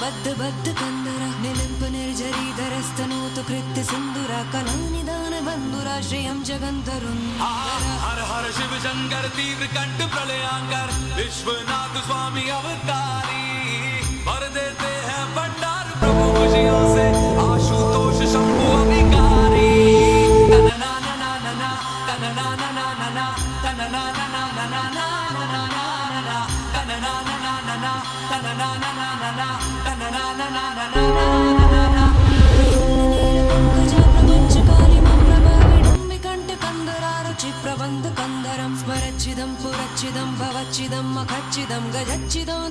बद्ध बद्ध कंदर निलिंप निर्जरीधरस्तनोतु कृत्य सिंधुरा कलानिदान बंधुरा श्रियं जगंतरुन्धर हर हर शिव शंकर तीव्र कंठ प्रलयांकर विश्वनाथ स्वामी अवतारी भर देते हैं भंडार प्रभु खुशियों से आशुतोष शंभु अभिकारी तनना ना ना ना ना तनना ना ना ना ना तनना ना ना ना ना ना तनना ना ना ना ना तनना ना ना ना ना तनना ना ना ना ना ना प्रबंध कंदरं स्मरच्चिदं पुरच्चिदं भवच्चिदं मखच्चिदं गजच्चिदं